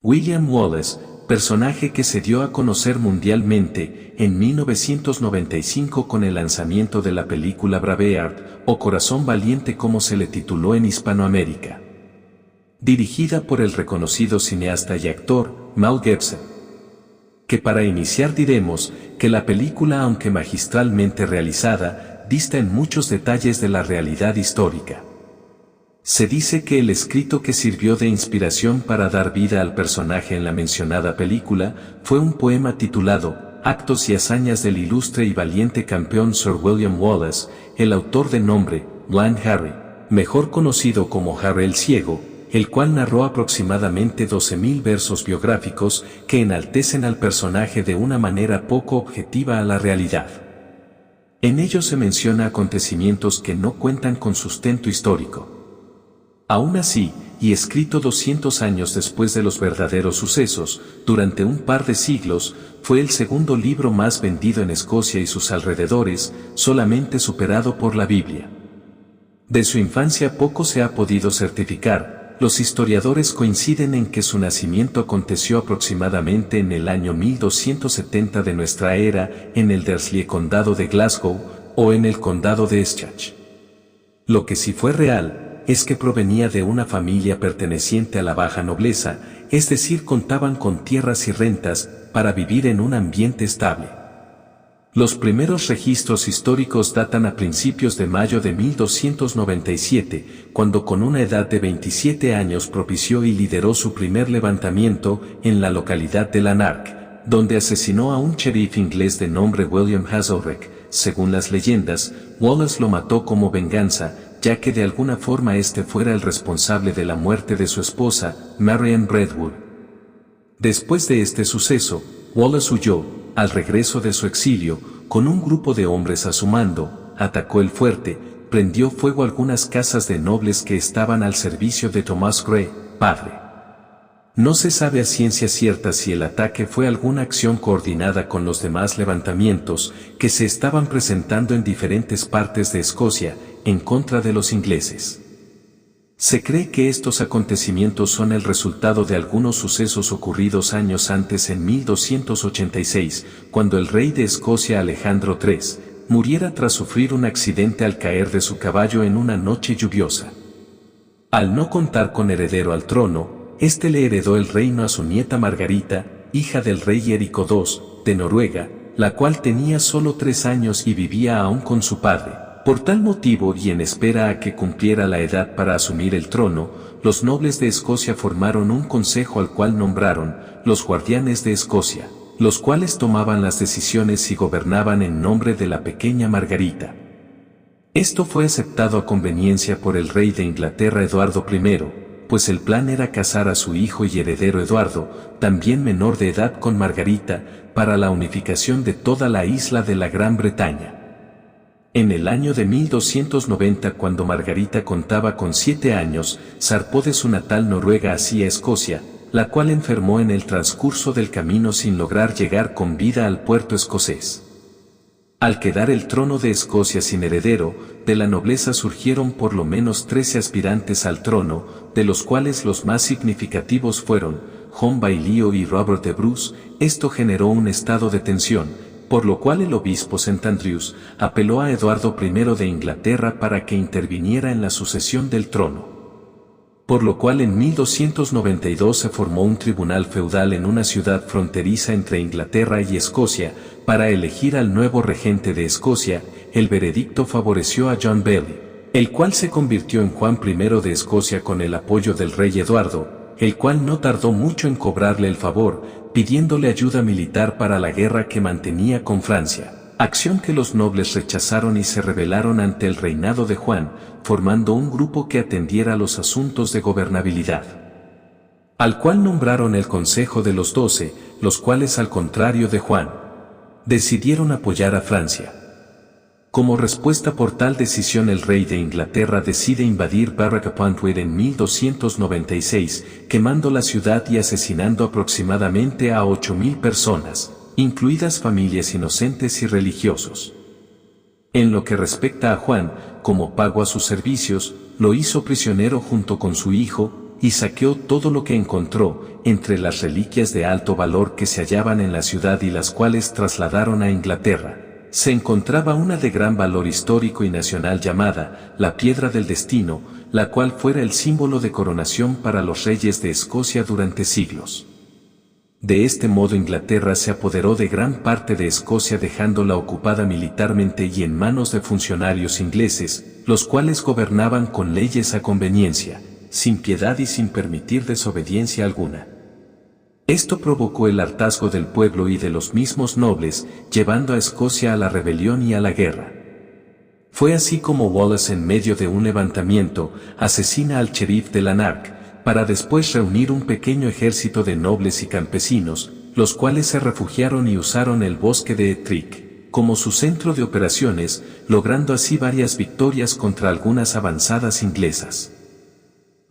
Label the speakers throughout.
Speaker 1: William Wallace, personaje que se dio a conocer mundialmente en 1995 con el lanzamiento de la película Braveheart, o Corazón Valiente como se le tituló en Hispanoamérica. Dirigida por el reconocido cineasta y actor Mel Gibson. Que para iniciar diremos que la película, aunque magistralmente realizada, dista en muchos detalles de la realidad histórica. Se dice que el escrito que sirvió de inspiración para dar vida al personaje en la mencionada película fue un poema titulado Actos y hazañas del ilustre y valiente campeón Sir William Wallace, el autor de nombre Blind Harry, mejor conocido como Harry el Ciego, el cual narró aproximadamente 12.000 versos biográficos que enaltecen al personaje de una manera poco objetiva a la realidad. En ellos se menciona acontecimientos que no cuentan con sustento histórico. Aún así, y escrito 200 años después de los verdaderos sucesos, durante un par de siglos, fue el segundo libro más vendido en Escocia y sus alrededores, solamente superado por la Biblia. De su infancia poco se ha podido certificar. Los historiadores coinciden en que su nacimiento aconteció aproximadamente en el año 1270 de nuestra era, en el Dersley condado de Glasgow, o en el condado de Eschach. Lo que sí fue real, es que provenía de una familia perteneciente a la baja nobleza, es decir, contaban con tierras y rentas, para vivir en un ambiente estable. Los primeros registros históricos datan a principios de mayo de 1297, cuando con una edad de 27 años propició y lideró su primer levantamiento en la localidad de Lanark, donde asesinó a un sheriff inglés de nombre William Hazelrigg. Según las leyendas, Wallace lo mató como venganza, ya que de alguna forma este fuera el responsable de la muerte de su esposa, Marianne Redwood. Después de este suceso, Wallace huyó, al regreso de su exilio, con un grupo de hombres a su mando, atacó el fuerte, prendió fuego a algunas casas de nobles que estaban al servicio de Thomas Grey, padre. No se sabe a ciencia cierta si el ataque fue alguna acción coordinada con los demás levantamientos que se estaban presentando en diferentes partes de Escocia, en contra de los ingleses. Se cree que estos acontecimientos son el resultado de algunos sucesos ocurridos años antes en 1286, cuando el rey de Escocia Alejandro III muriera tras sufrir un accidente al caer de su caballo en una noche lluviosa. Al no contar con heredero al trono, este le heredó el reino a su nieta Margarita, hija del rey Érico II, de Noruega, la cual tenía solo 3 años y vivía aún con su padre. Por tal motivo y en espera a que cumpliera la edad para asumir el trono, los nobles de Escocia formaron un consejo al cual nombraron los guardianes de Escocia, los cuales tomaban las decisiones y gobernaban en nombre de la pequeña Margarita. Esto fue aceptado a conveniencia por el rey de Inglaterra Eduardo I, pues el plan era casar a su hijo y heredero Eduardo, también menor de edad, con Margarita, para la unificación de toda la isla de la Gran Bretaña. En el año de 1290, cuando Margarita contaba con 7 años, zarpó de su natal Noruega hacia Escocia, la cual enfermó en el transcurso del camino sin lograr llegar con vida al puerto escocés. Al quedar el trono de Escocia sin heredero, de la nobleza surgieron por lo menos 13 aspirantes al trono, de los cuales los más significativos fueron John Bailío y Robert de Bruce. Esto generó un estado de tensión, por lo cual el obispo St. Andrews apeló a Eduardo I de Inglaterra para que interviniera en la sucesión del trono. Por lo cual en 1292 se formó un tribunal feudal en una ciudad fronteriza entre Inglaterra y Escocia, para elegir al nuevo regente de Escocia. El veredicto favoreció a John Bailey, el cual se convirtió en Juan I de Escocia con el apoyo del rey Eduardo, el cual no tardó mucho en cobrarle el favor, pidiéndole ayuda militar para la guerra que mantenía con Francia, acción que los nobles rechazaron y se rebelaron ante el reinado de Juan, formando un grupo que atendiera los asuntos de gobernabilidad, al cual nombraron el Consejo de los 12, los cuales, al contrario de Juan, decidieron apoyar a Francia. Como respuesta por tal decisión, el rey de Inglaterra decide invadir Berwick-upon-Tweed en 1296, quemando la ciudad y asesinando aproximadamente a 8.000 personas, incluidas familias inocentes y religiosos. En lo que respecta a Juan, como pago a sus servicios, lo hizo prisionero junto con su hijo, y saqueó todo lo que encontró, entre las reliquias de alto valor que se hallaban en la ciudad y las cuales trasladaron a Inglaterra. Se encontraba una de gran valor histórico y nacional llamada la Piedra del Destino, la cual fuera el símbolo de coronación para los reyes de Escocia durante siglos. De este modo Inglaterra se apoderó de gran parte de Escocia dejándola ocupada militarmente y en manos de funcionarios ingleses, los cuales gobernaban con leyes a conveniencia, sin piedad y sin permitir desobediencia alguna. Esto provocó el hartazgo del pueblo y de los mismos nobles, llevando a Escocia a la rebelión y a la guerra. Fue así como Wallace, en medio de un levantamiento, asesina al sheriff de Lanark, para después reunir un pequeño ejército de nobles y campesinos, los cuales se refugiaron y usaron el bosque de Ettrick como su centro de operaciones, logrando así varias victorias contra algunas avanzadas inglesas.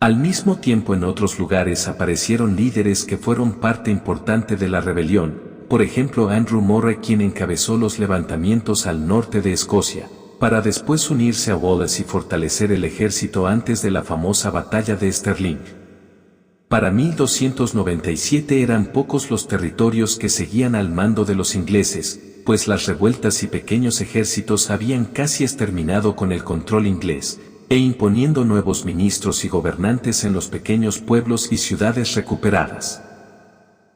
Speaker 1: Al mismo tiempo en otros lugares aparecieron líderes que fueron parte importante de la rebelión, por ejemplo Andrew Morre, quien encabezó los levantamientos al norte de Escocia, para después unirse a Wallace y fortalecer el ejército antes de la famosa batalla de Stirling. Para 1297 eran pocos los territorios que seguían al mando de los ingleses, pues las revueltas y pequeños ejércitos habían casi exterminado con el control inglés, e imponiendo nuevos ministros y gobernantes en los pequeños pueblos y ciudades recuperadas.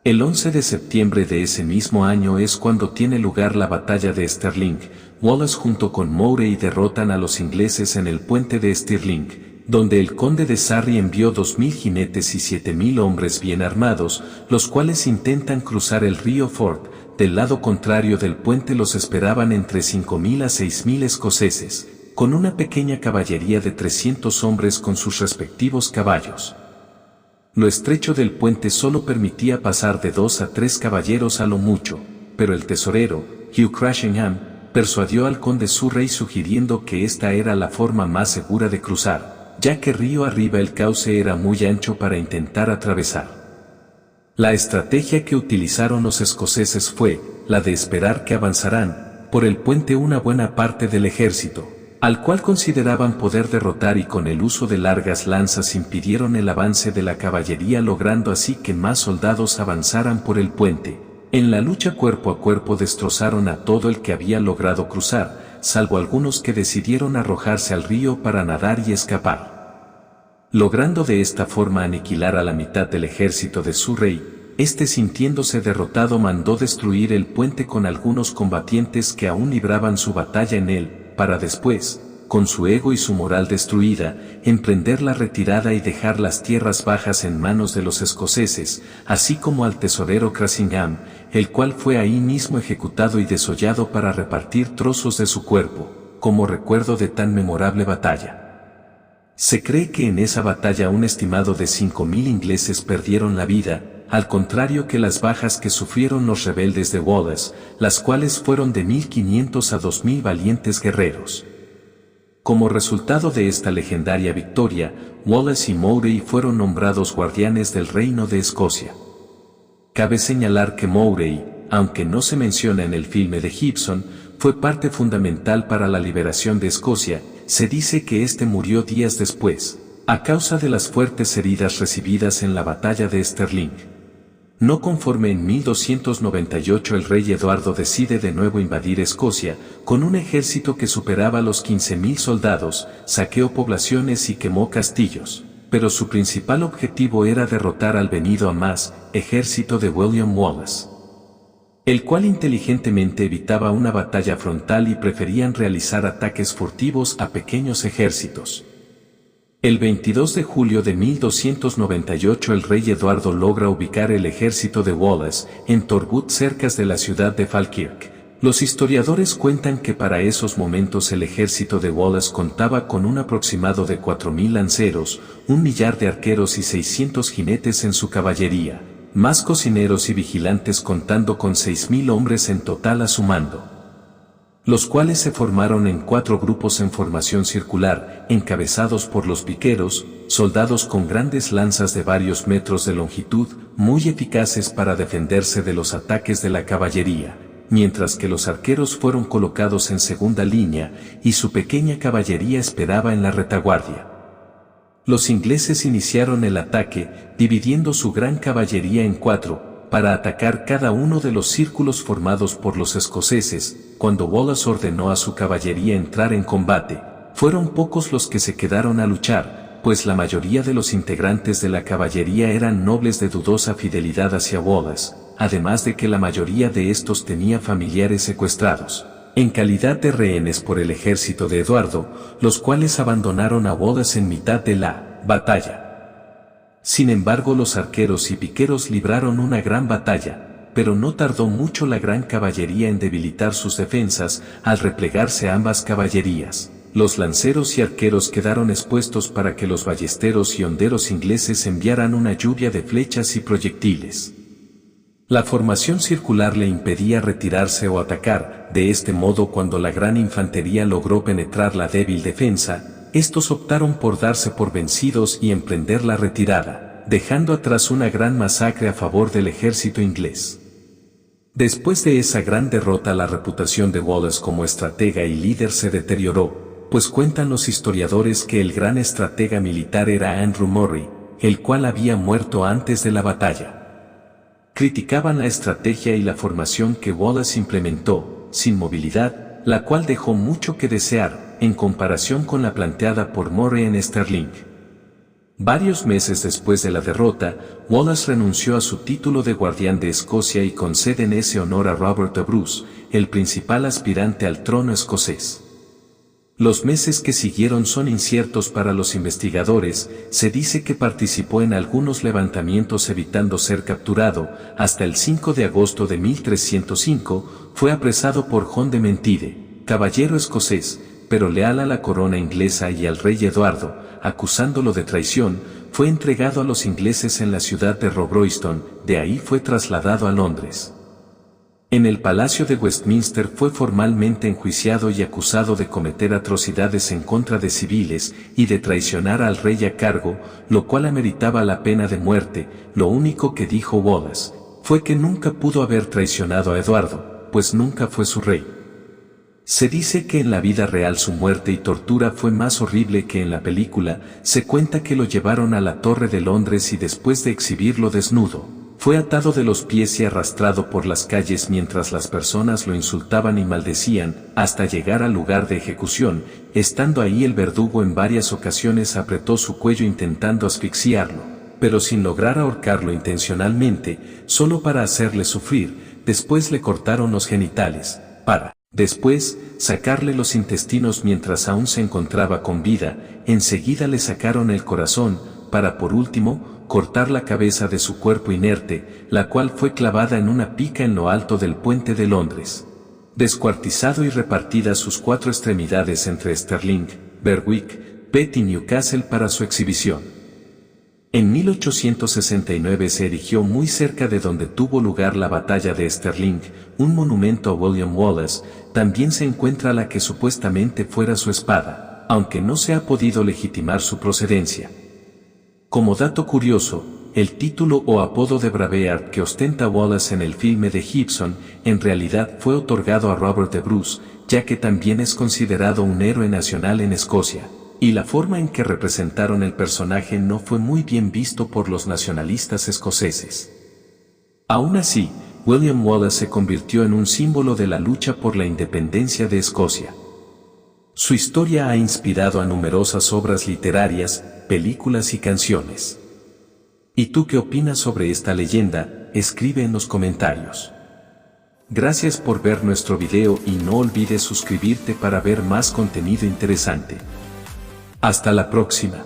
Speaker 1: El 11 de septiembre de ese mismo año es cuando tiene lugar la batalla de Stirling. Wallace junto con Murray derrotan a los ingleses en el puente de Stirling, donde el conde de Surrey envió 2000 jinetes y 7000 hombres bien armados, los cuales intentan cruzar el río Forth. Del lado contrario del puente los esperaban entre 5000 a 6000 escoceses, con una pequeña caballería de 300 hombres con sus respectivos caballos. Lo estrecho del puente solo permitía pasar de 2 a 3 caballeros a lo mucho, pero el tesorero, Hugh Cransham, persuadió al conde Surrey sugiriendo que esta era la forma más segura de cruzar, ya que río arriba el cauce era muy ancho para intentar atravesar. La estrategia que utilizaron los escoceses fue la de esperar que avanzaran por el puente una buena parte del ejército, al cual consideraban poder derrotar, y con el uso de largas lanzas impidieron el avance de la caballería, logrando así que más soldados avanzaran por el puente. En la lucha cuerpo a cuerpo destrozaron a todo el que había logrado cruzar, salvo algunos que decidieron arrojarse al río para nadar y escapar. Logrando de esta forma aniquilar a la mitad del ejército de Surrey, este, sintiéndose derrotado, mandó destruir el puente con algunos combatientes que aún libraban su batalla en él, para después, con su ego y su moral destruida, emprender la retirada y dejar las tierras bajas en manos de los escoceses, así como al tesorero Cransham, el cual fue ahí mismo ejecutado y desollado para repartir trozos de su cuerpo, como recuerdo de tan memorable batalla. Se cree que en esa batalla un estimado de 5000 ingleses perdieron la vida, al contrario que las bajas que sufrieron los rebeldes de Wallace, las cuales fueron de 1500 a 2000 valientes guerreros. Como resultado de esta legendaria victoria, Wallace y Murray fueron nombrados guardianes del reino de Escocia. Cabe señalar que Murray, aunque no se menciona en el filme de Gibson, fue parte fundamental para la liberación de Escocia. Se dice que este murió días después, a causa de las fuertes heridas recibidas en la batalla de Stirling. No conforme, en 1298 el rey Eduardo decide de nuevo invadir Escocia, con un ejército que superaba los 15.000 soldados, saqueó poblaciones y quemó castillos, pero su principal objetivo era derrotar al venido a más ejército de William Wallace, el cual inteligentemente evitaba una batalla frontal y preferían realizar ataques furtivos a pequeños ejércitos. El 22 de julio de 1298 el rey Eduardo logra ubicar el ejército de Wallace en Torwood, cerca de la ciudad de Falkirk. Los historiadores cuentan que para esos momentos el ejército de Wallace contaba con un aproximado de 4000 lanceros, 1.000.000 de arqueros y 600 jinetes en su caballería, más cocineros y vigilantes, contando con 6000 hombres en total a su mando, los cuales se formaron en 4 grupos en formación circular, encabezados por los piqueros, soldados con grandes lanzas de varios metros de longitud, muy eficaces para defenderse de los ataques de la caballería, mientras que los arqueros fueron colocados en segunda línea, y su pequeña caballería esperaba en la retaguardia. Los ingleses iniciaron el ataque, dividiendo su gran caballería en 4, para atacar cada uno de los círculos formados por los escoceses. Cuando Wallace ordenó a su caballería entrar en combate, fueron pocos los que se quedaron a luchar, pues la mayoría de los integrantes de la caballería eran nobles de dudosa fidelidad hacia Wallace, además de que la mayoría de estos tenía familiares secuestrados en calidad de rehenes por el ejército de Eduardo, los cuales abandonaron a Wallace en mitad de la batalla. Sin embargo, los arqueros y piqueros libraron una gran batalla, pero no tardó mucho la gran caballería en debilitar sus defensas al replegarse ambas caballerías. Los lanceros y arqueros quedaron expuestos para que los ballesteros y honderos ingleses enviaran una lluvia de flechas y proyectiles. La formación circular le impedía retirarse o atacar. De este modo, cuando la gran infantería logró penetrar la débil defensa, estos optaron por darse por vencidos y emprender la retirada, dejando atrás una gran masacre a favor del ejército inglés. Después de esa gran derrota, la reputación de Wallace como estratega y líder se deterioró, pues cuentan los historiadores que el gran estratega militar era Andrew Murray, el cual había muerto antes de la batalla. Criticaban la estrategia y la formación que Wallace implementó, sin movilidad, la cual dejó mucho que desear, en comparación con la planteada por Murray en Stirling. Varios meses después de la derrota, Wallace renunció a su título de guardián de Escocia y concede en ese honor a Robert de Bruce, el principal aspirante al trono escocés. Los meses que siguieron son inciertos para los investigadores. Se dice que participó en algunos levantamientos evitando ser capturado. Hasta el 5 de agosto de 1305, fue apresado por John de Mentide, caballero escocés, pero leal a la corona inglesa y al rey Eduardo, acusándolo de traición. Fue entregado a los ingleses en la ciudad de Royston, de ahí fue trasladado a Londres. En el Palacio de Westminster fue formalmente enjuiciado y acusado de cometer atrocidades en contra de civiles y de traicionar al rey a cargo, lo cual ameritaba la pena de muerte. Lo único que dijo Wallace fue que nunca pudo haber traicionado a Eduardo, pues nunca fue su rey. Se dice que en la vida real su muerte y tortura fue más horrible que en la película. Se cuenta que lo llevaron a la Torre de Londres y después de exhibirlo desnudo, fue atado de los pies y arrastrado por las calles mientras las personas lo insultaban y maldecían, hasta llegar al lugar de ejecución. Estando ahí, el verdugo en varias ocasiones apretó su cuello intentando asfixiarlo, pero sin lograr ahorcarlo intencionalmente, solo para hacerle sufrir. Después le cortaron los genitales, para después sacarle los intestinos mientras aún se encontraba con vida. Enseguida le sacaron el corazón, para por último cortar la cabeza de su cuerpo inerte, la cual fue clavada en una pica en lo alto del puente de Londres. Descuartizado y repartidas sus 4 extremidades entre Stirling, Berwick, Bath y Newcastle para su exhibición. En 1869 se erigió muy cerca de donde tuvo lugar la batalla de Stirling, un monumento a William Wallace. También se encuentra la que supuestamente fuera su espada, aunque no se ha podido legitimar su procedencia. Como dato curioso, el título o apodo de Braveheart que ostenta Wallace en el filme de Gibson, en realidad fue otorgado a Robert de Bruce, ya que también es considerado un héroe nacional en Escocia, y la forma en que representaron el personaje no fue muy bien visto por los nacionalistas escoceses. Aún así, William Wallace se convirtió en un símbolo de la lucha por la independencia de Escocia. Su historia ha inspirado a numerosas obras literarias, películas y canciones. ¿Y tú qué opinas sobre esta leyenda? Escribe en los comentarios. Gracias por ver nuestro video y no olvides suscribirte para ver más contenido interesante. Hasta la próxima.